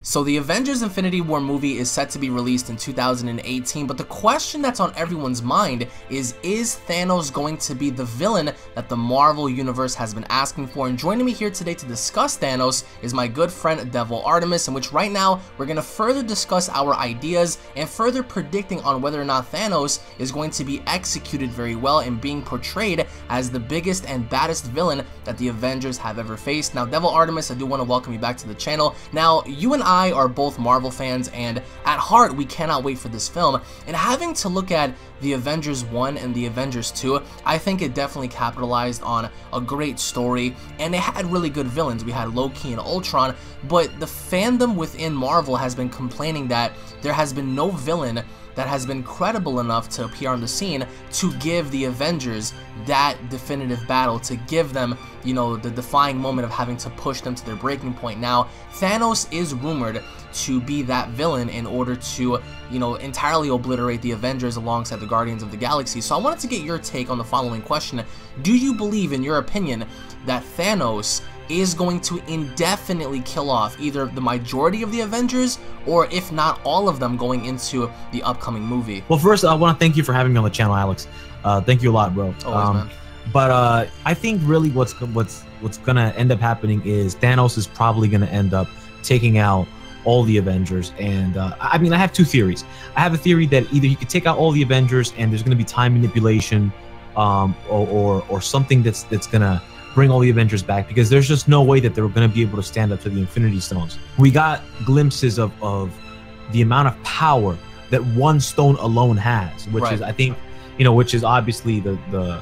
So the Avengers Infinity War movie is set to be released in 2018, but the question that's on everyone's mind is Thanos going to be the villain that the Marvel Universe has been asking for? And joining me here today to discuss Thanos is my good friend DevilArtemis, in which right now we're going to further discuss our ideas and further predicting on whether or not Thanos is going to be executed very well and being portrayed as the biggest and baddest villain that the Avengers have ever faced. Now DevilArtemis, I do want to welcome you back to the channel. Now you and I are both Marvel fans, and at heart we cannot wait for this film. And having to look at the Avengers 1 and the Avengers 2, I think it definitely capitalized on a great story, and it had really good villains. We had Loki and Ultron, but the fandom within Marvel has been complaining that there has been no villain that has been credible enough to appear on the scene to give the Avengers that definitive battle, to give them, you know, the defying moment of having to push them to their breaking point. Now, Thanos is rumored to be that villain in order to, you know, entirely obliterate the Avengers alongside the Guardians of the Galaxy. So I wanted to get your take on the following question. Do you believe, in your opinion, that Thanos is going to indefinitely kill off either the majority of the Avengers, or if not all of them, going into the upcoming movie? Well, first, I want to thank you for having me on the channel, Alex. Thank you a lot, bro. Always, man. But I think really what's gonna end up happening is Thanos is probably gonna end up taking out all the Avengers. And I mean, I have two theories. I have a theory that either he could take out all the Avengers and there's gonna be time manipulation, or something that's gonna bring all the Avengers back, because there's just no way that they're going to be able to stand up to the Infinity Stones. We got glimpses of the amount of power that one stone alone has, which is, I think, you know, which is obviously the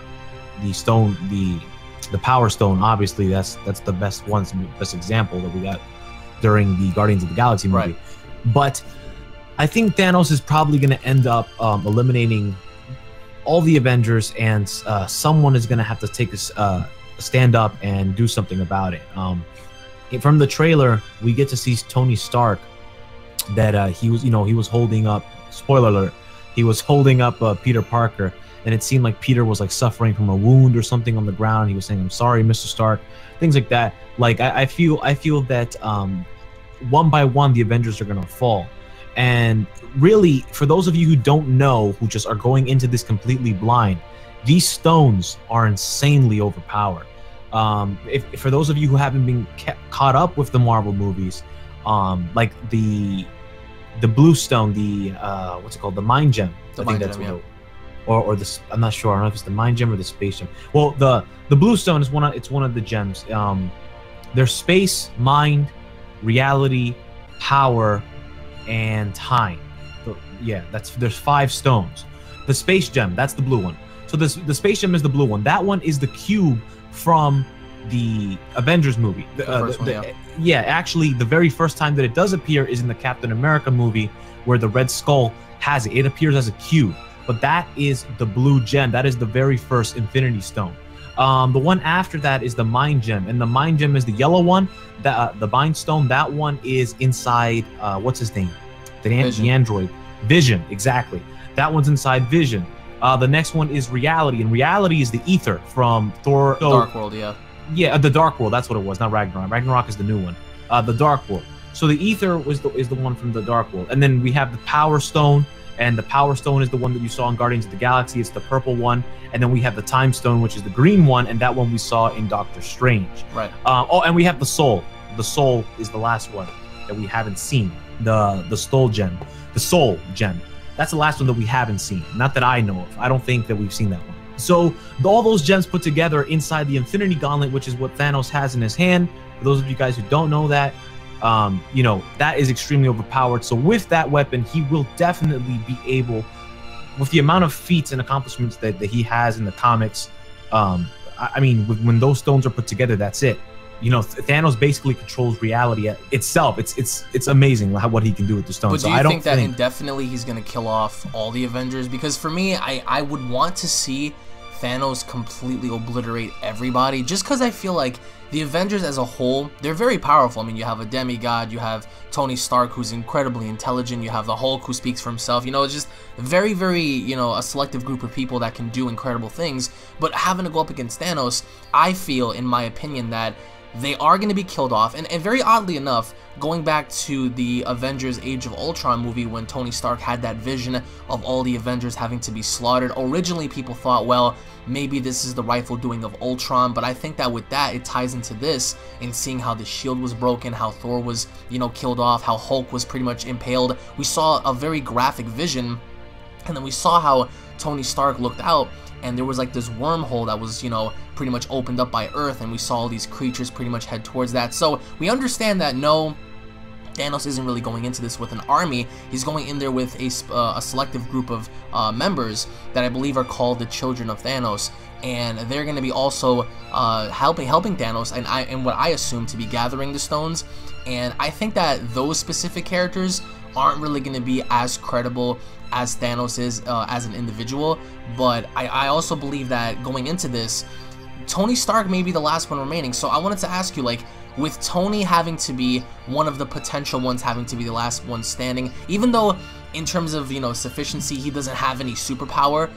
stone, the Power Stone. Obviously, that's the best example that we got during the Guardians of the Galaxy movie. But I think Thanos is probably going to end up eliminating all the Avengers, and someone is going to have to take this stand up and do something about it. From the trailer, we get to see Tony Stark, that he was holding up, spoiler alert, he was holding up Peter Parker, and it seemed like Peter was like suffering from a wound or something on the ground. He was saying, "I'm sorry, Mr. Stark," things like that. Like I feel that one by one the Avengers are gonna fall. And really, for those of you who don't know, who just are going into this completely blind, these stones are insanely overpowered. For those of you who haven't been caught up with the Marvel movies, like the blue stone, the what's it called, the mind gem. I think that's what, or this. I'm not sure. I don't know if it's the mind gem or the space gem. Well, the blue stone is one of the gems. There's space, mind, reality, power, and time. Yeah, there's 5 stones. The space gem, that's the blue one. So the space gem is the blue one. That one is the cube from the Avengers movie. Yeah, actually, the very first time that it does appear is in the Captain America movie, where the Red Skull has it. It appears as a cube, but that is the blue gem. That is the very first Infinity Stone. The one after that is the Mind Gem, and the Mind Gem is the yellow one. The Mind Stone, that one is inside, what's his name? The android. Vision, exactly. That one's inside Vision. The next one is Reality, and Reality is the ether from Thor. Dark World, yeah. Yeah, the Dark World, that's what it was, not Ragnarok. Ragnarok is the new one. The Dark World. So the ether is the one from the Dark World. And then we have the Power Stone, and the Power Stone is the one that you saw in Guardians of the Galaxy. It's the purple one. And then we have the Time Stone, which is the green one, and that one we saw in Doctor Strange. Right. Oh, and we have the Soul. The Soul is the last one that we haven't seen. The Soul Gem. The Soul Gem. That's the last one that we haven't seen. Not that I know of. I don't think that we've seen that one. So all those gems put together inside the Infinity Gauntlet, which is what Thanos has in his hand. For those of you guys who don't know that, you know, that is extremely overpowered. So with that weapon, he will definitely be able, with the amount of feats and accomplishments that he has in the comics, I mean, when those stones are put together, that's it. You know, Thanos basically controls reality itself. It's amazing what he can do with the stones. But do you think that indefinitely he's going to kill off all the Avengers? Because for me, I would want to see Thanos completely obliterate everybody, just because I feel like the Avengers as a whole, they're very powerful. I mean, you have a demigod, you have Tony Stark, who's incredibly intelligent, you have the Hulk, who speaks for himself. You know, it's just very, very, you know, a selective group of people that can do incredible things. But having to go up against Thanos, I feel, in my opinion, that they are going to be killed off. And very oddly enough, going back to the Avengers Age of Ultron movie when Tony Stark had that vision of all the Avengers having to be slaughtered, originally people thought, well, maybe this is the rightful doing of Ultron, but I think that with that, it ties into this, in seeing how the shield was broken, how Thor was, you know, killed off, how Hulk was pretty much impaled. We saw a very graphic vision, and then we saw how Tony Stark looked out, and there was like this wormhole that was, you know, pretty much opened up by Earth, and we saw all these creatures pretty much head towards that. So we understand that no, Thanos isn't really going into this with an army. He's going in there with a selective group of members that I believe are called the Children of Thanos, and they're going to be also helping Thanos, and what I assume to be gathering the stones. And I think that those specific characters aren't really going to be as credible as Thanos is as an individual, but I also believe that going into this, Tony Stark may be the last one remaining. So I wanted to ask you, like, with Tony having to be one of the potential ones having to be the last one standing, even though in terms of, you know, sufficiency, he doesn't have any superpower,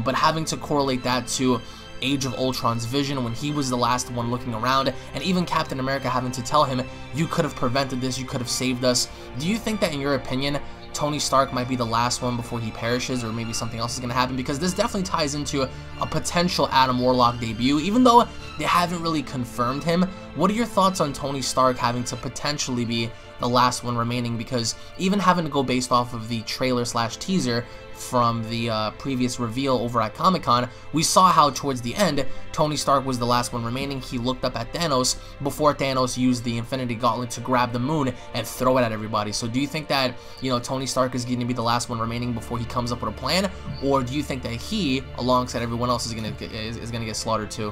but having to correlate that to Age of Ultron's vision when he was the last one looking around, and even Captain America having to tell him, you could have prevented this, you could have saved us. Do you think that, in your opinion, Tony Stark might be the last one before he perishes, or maybe something else is going to happen? Because this definitely ties into a potential Adam Warlock debut, even though they haven't really confirmed him. What are your thoughts on Tony Stark having to potentially be the last one remaining? Because even having to go based off of the trailer / teaser from the previous reveal over at Comic-Con, we saw how towards the end, Tony Stark was the last one remaining. He looked up at Thanos before Thanos used the Infinity Gauntlet to grab the moon and throw it at everybody. So do you think that, you know, Tony Stark is going to be the last one remaining before he comes up with a plan, or do you think that he, alongside everyone else, is going to get slaughtered too?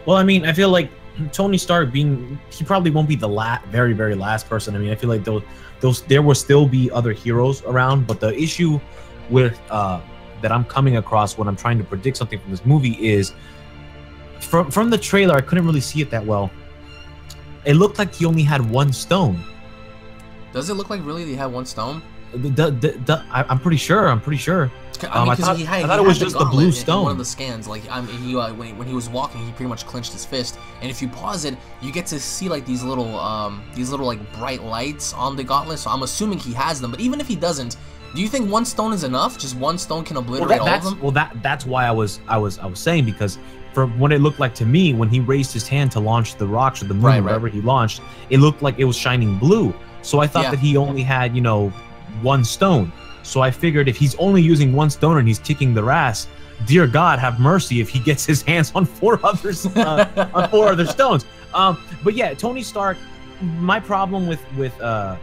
Well, I mean, I feel like Tony Stark he probably won't be the very, very last person. I mean, I feel like there will still be other heroes around, but the issue with that I'm coming across when I'm trying to predict something from this movie is from the trailer, I couldn't really see it that well. It looked like he only had one stone. Does it look like really he had one stone? I'm pretty sure. I thought it was just the blue stone. In one of the scans, like when he was walking, he pretty much clenched his fist. And if you pause it, you get to see like these little like bright lights on the gauntlet. So I'm assuming he has them. But even if he doesn't, do you think one stone is enough? Just one stone can obliterate all of them? Well, that's why I was saying, because from what it looked like to me when he raised his hand to launch the rocks or the moon or whatever he launched, it looked like it was shining blue. So I thought that he only had, you know, one stone. So I figured if he's only using one stone and he's kicking their ass, dear God, have mercy if he gets his hands on four other stones. But yeah, Tony Stark. My problem with the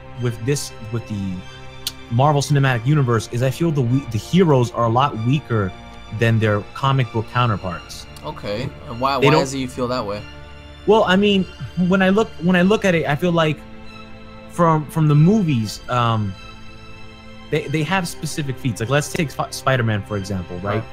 Marvel Cinematic Universe is I feel the heroes are a lot weaker than their comic book counterparts. Okay, and why is it you feel that way? Well, I mean, when I look at it, I feel like from the movies, they have specific feats. Like, let's take Spider-Man for example, right?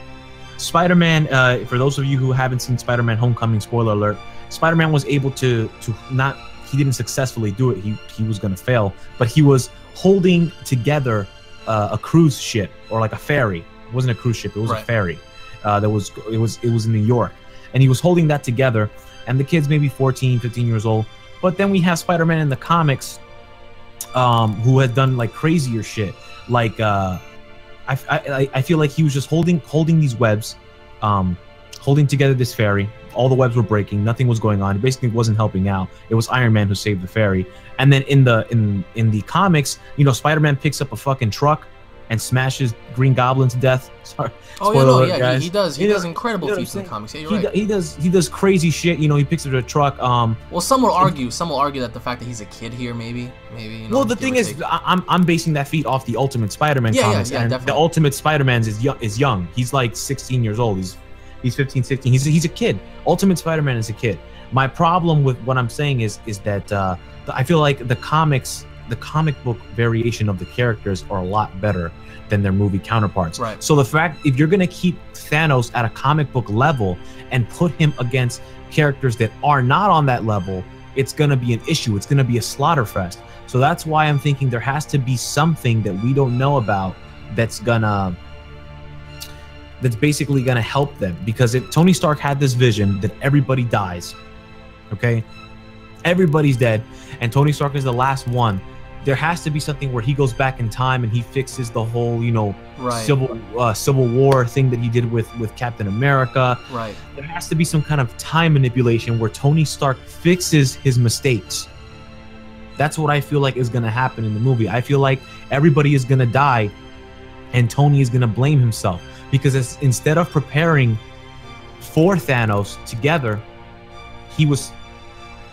Spider-Man, for those of you who haven't seen Spider-Man Homecoming, spoiler alert, Spider-Man was able to not, he didn't successfully do it. He was going to fail, but he was holding together a cruise ship, or like a ferry. It wasn't a cruise ship, it was a ferry. It was in New York, and he was holding that together, and the kid's maybe 14, 15 years old. But then we have Spider-Man in the comics, who had done like crazier shit. Like I feel like he was just holding these webs, holding together this ferry. All the webs were breaking, nothing was going on. He basically wasn't helping out. It was Iron Man who saved the ferry. And then in the comics, you know, Spider-Man picks up a fucking truck and smashes Green Goblin to death. Sorry. Oh yeah, no, yeah, guys. He does incredible feats in the comics. Yeah, you're right. He does crazy shit. You know, he picks up a truck. Well, some will argue that the fact that he's a kid here, maybe. You know, well, the thing is, I'm basing that feat off the Ultimate Spider-Man comics, and definitely. The Ultimate Spider-Man is young. He's like 16 years old. He's 15, 16. He's a kid. Ultimate Spider-Man is a kid. My problem with what I'm saying is that I feel like the comic book variation of the characters are a lot better than their movie counterparts. Right. So the fact, if you're going to keep Thanos at a comic book level and put him against characters that are not on that level, it's going to be an issue. It's going to be a slaughter fest. So that's why I'm thinking there has to be something that we don't know about that's basically going to help them. Because if Tony Stark had this vision that everybody dies, okay? Everybody's dead, and Tony Stark is the last one. There has to be something where he goes back in time and he fixes the whole, you know, Civil War thing that he did with Captain America. Right. There has to be some kind of time manipulation where Tony Stark fixes his mistakes. That's what I feel like is going to happen in the movie. I feel like everybody is going to die and Tony is going to blame himself, because instead of preparing for Thanos together,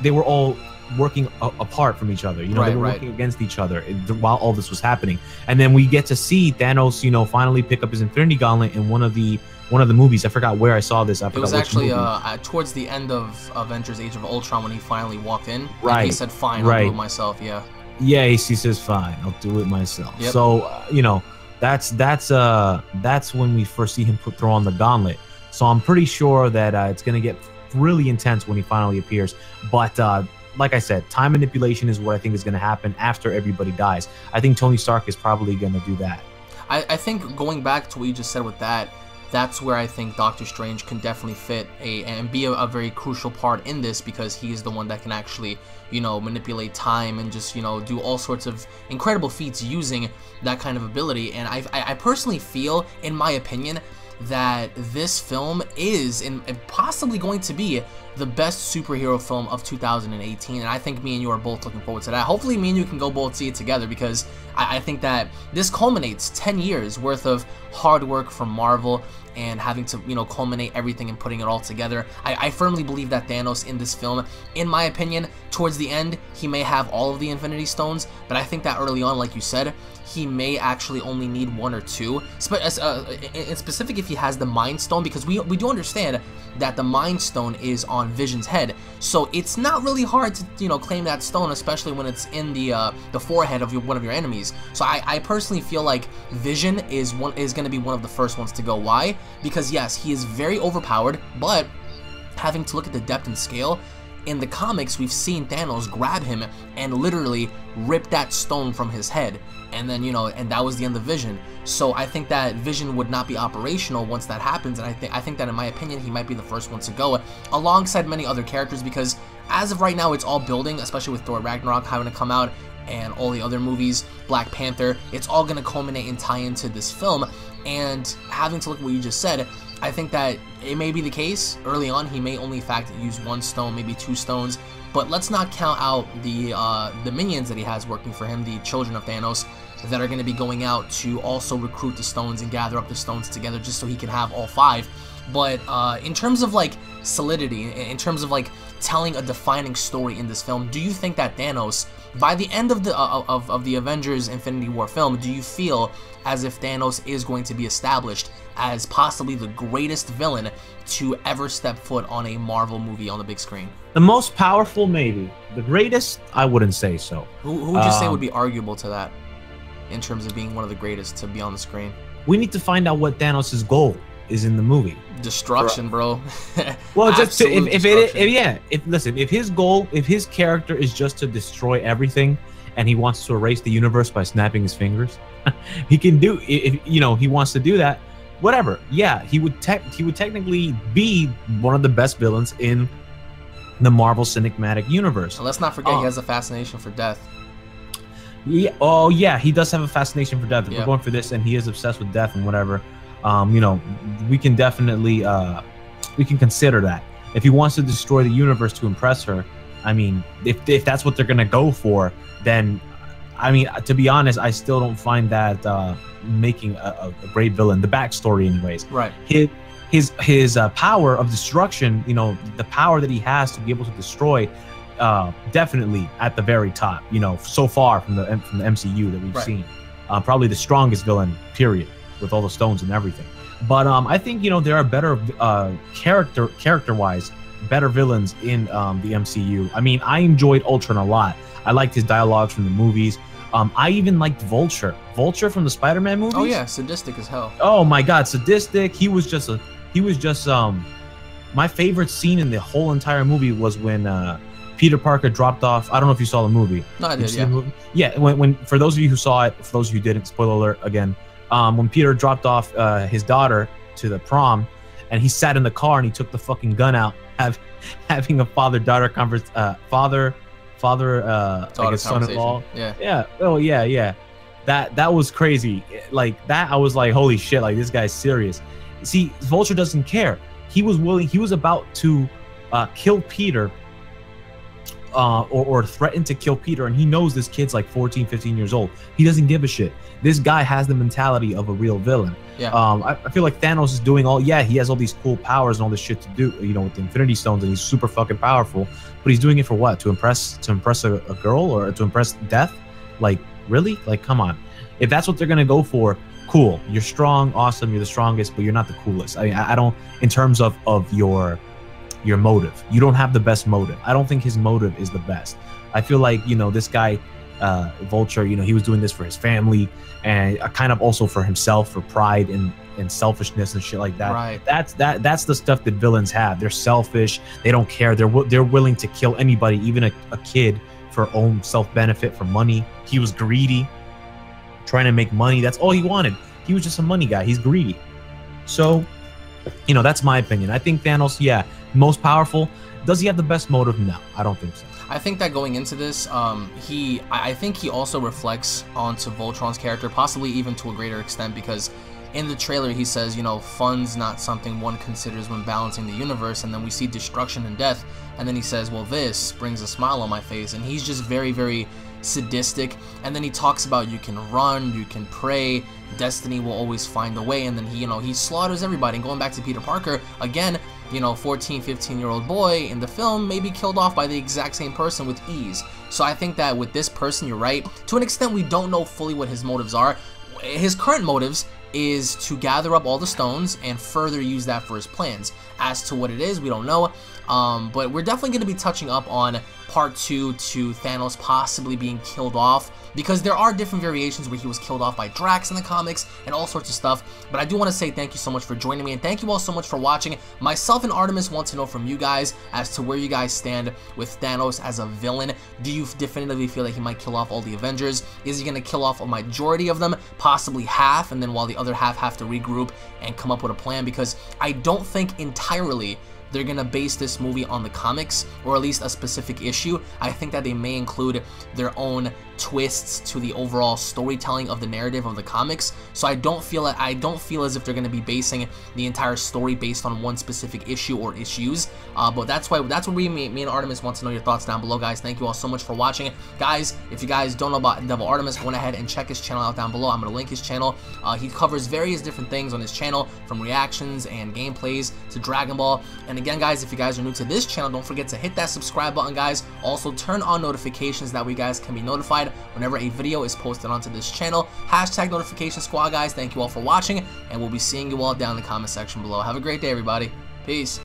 they were all working apart from each other. You know, they were working against each other while all this was happening. And then we get to see Thanos, you know, finally pick up his Infinity Gauntlet in one of the movies. I forgot where I saw this. It was actually towards the end of Avengers: Age of Ultron, when he finally walked in. Right. And he said, "Fine, I'll do it myself." Yeah. Yeah, he says, "Fine, I'll do it myself." Yep. So you know, that's when we first see him throw on the gauntlet. So I'm pretty sure that it's gonna get really intense when he finally appears. But like I said, time manipulation is what I think is going to happen after everybody dies. I think Tony Stark is probably going to do that. I think going back to what you just said with that, that's where I think Doctor Strange can definitely fit and be a very crucial part in this, because he's the one that can actually, you know, manipulate time and just, you know, do all sorts of incredible feats using that kind of ability. And I personally feel, in my opinion, that this film is and possibly going to be the best superhero film of 2018, and I think me and you are both looking forward to that. Hopefully me and you can go both see it together, because I think that this culminates 10 years worth of hard work from Marvel and having to, you know, culminate everything and putting it all together. I firmly believe that Thanos in this film, in my opinion, towards the end, he may have all of the Infinity Stones, but I think that early on, like you said, he may actually only need 1 or 2, in specific if he has the Mind Stone, because we do understand that the Mind Stone is on Vision's head, so it's not really hard to, you know, claim that stone, especially when it's in the forehead of one of your enemies. So I personally feel like Vision is going to be one of the first ones to go. Why? Because yes, he is very overpowered, but having to look at the depth and scale, in the comics we've seen Thanos grab him and literally rip that stone from his head, and then, you know, and that was the end of Vision. So I think that Vision would not be operational once that happens, and I think that, in my opinion, he might be the first one to go, alongside many other characters, because as of right now it's all building, especially with Thor Ragnarok having to come out and all the other movies, Black Panther, it's all going to culminate and tie into this film. And having to look at what you just said, I think that it may be the case early on he may only in fact use 1 stone, maybe 2 stones, but let's not count out the minions that he has working for him, the children of Thanos, that are going to be going out to also recruit the stones and gather up the stones together just so he can have all 5. But in terms of like solidity, in terms of like telling a defining story in this film, do you think that Thanos, by the end of the Avengers Infinity War film, do you feel as if Thanos is going to be established as possibly the greatest villain to ever step foot on a Marvel movie on the big screen? The most powerful, maybe. The greatest, I wouldn't say so. Who would you say would be arguable to that in terms of being one of the greatest to be on the screen? We need to find out what Thanos' goal is in the movie. Destruction, bro. Well, just if his goal, if his character is just to destroy everything, and he wants to erase the universe by snapping his fingers, he can do. If you know he wants to do that, whatever. Yeah, he would technically be one of the best villains in the Marvel Cinematic Universe. And let's not forget he has a fascination for death. Yeah. Oh yeah, he does have a fascination for death. If we're going for this, and he is obsessed with death and whatever. You know, we can definitely we can consider that. If he wants to destroy the universe to impress her, I mean, if that's what they're gonna go for, then I mean, to be honest, I still don't find that making a great villain. The backstory, anyways. Right. His power of destruction, you know, the power that he has to be able to destroy, definitely at the very top. You know, so far from the MCU that we've seen, probably the strongest villain. Period. With all the stones and everything. But I think, you know, there are better character-wise, better villains in the MCU. I mean, I enjoyed Ultron a lot. I liked his dialogues from the movies. I even liked Vulture. Vulture from the Spider-Man movies. Oh yeah, sadistic as hell. Oh my god, sadistic. He was just my favorite scene in the whole entire movie was when Peter Parker dropped off. I don't know if you saw the movie. No, I did, yeah. Yeah, when for those of you who saw it, for those of you who didn't, spoiler alert again. When Peter dropped off his daughter to the prom, and he sat in the car and he took the fucking gun out, having a father-daughter father I guess son-in-law. Yeah. Oh yeah. That was crazy. Like that, I was like, holy shit! Like this guy's serious. See, Vulture doesn't care. He was about to kill Peter, or threaten to kill Peter, and he knows this kid's like 14, 15 years old. He doesn't give a shit. This guy has the mentality of a real villain. Yeah. I feel like Thanos is doing all. Yeah, he has all these cool powers and all this shit to do. You know, with the Infinity Stones, and he's super fucking powerful. But he's doing it for what? To impress a girl, or to impress Death? Like really? Like come on. If that's what they're gonna go for, cool. You're strong, awesome. You're the strongest, but you're not the coolest. I mean, I don't. In terms of your motive, you don't have the best motive. I don't think his motive is the best. I feel like, you know, this guy, Vulture, you know, he was doing this for his family, and kind of also for himself, for pride and selfishness and shit like that. Right. That's the stuff that villains have. They're selfish. They don't care. They're willing to kill anybody, even a kid, for own self-benefit, for money. He was greedy, trying to make money. That's all he wanted. He was just a money guy. He's greedy. So, you know, that's my opinion. I think Thanos, yeah, most powerful. Does he have the best motive? No, I don't think so. I think that going into this, I think he also reflects onto Voltron's character, possibly even to a greater extent, because in the trailer he says, you know, fun's not something one considers when balancing the universe, and then we see destruction and death, and then he says, well, this brings a smile on my face, and he's just very, very sadistic. And then he talks about you can run, you can pray, destiny will always find a way, and then he slaughters everybody. And going back to Peter Parker again, you know, 14, 15-year-old boy in the film may be killed off by the exact same person with ease. So I think that with this person, you're right. To an extent, we don't know fully what his motives are. His current motives is to gather up all the stones and further use that for his plans. As to what it is, we don't know. But we're definitely going to be touching up on part 2 to Thanos possibly being killed off, because there are different variations where he was killed off by Drax in the comics and all sorts of stuff. But I do want to say thank you so much for joining me, and thank you all so much for watching. Myself and Artemis want to know from you guys as to where you guys stand with Thanos as a villain. Do you definitively feel like he might kill off all the Avengers? Is he going to kill off a majority of them, possibly half, and then while the other half have to regroup and come up with a plan? Because I don't think entirely they're gonna base this movie on the comics, or at least a specific issue. I think that they may include their own twists to the overall storytelling of the narrative of the comics. So I don't feel as if they're gonna be basing the entire story based on one specific issue or issues. But that's what me and Artemis want to know your thoughts down below, guys. Thank you all so much for watching, guys. If you guys don't know about DevilArtemis, go ahead and check his channel out down below. I'm gonna link his channel. He covers various different things on his channel, from reactions and gameplays to Dragon Ball. And again, guys, if you guys are new to this channel, don't forget to hit that subscribe button, guys. Also turn on notifications, that way you guys can be notified whenever a video is posted onto this channel. Hashtag notification squad, guys. Thank you all for watching, and we'll be seeing you all down in the comment section below. Have a great day, everybody. Peace.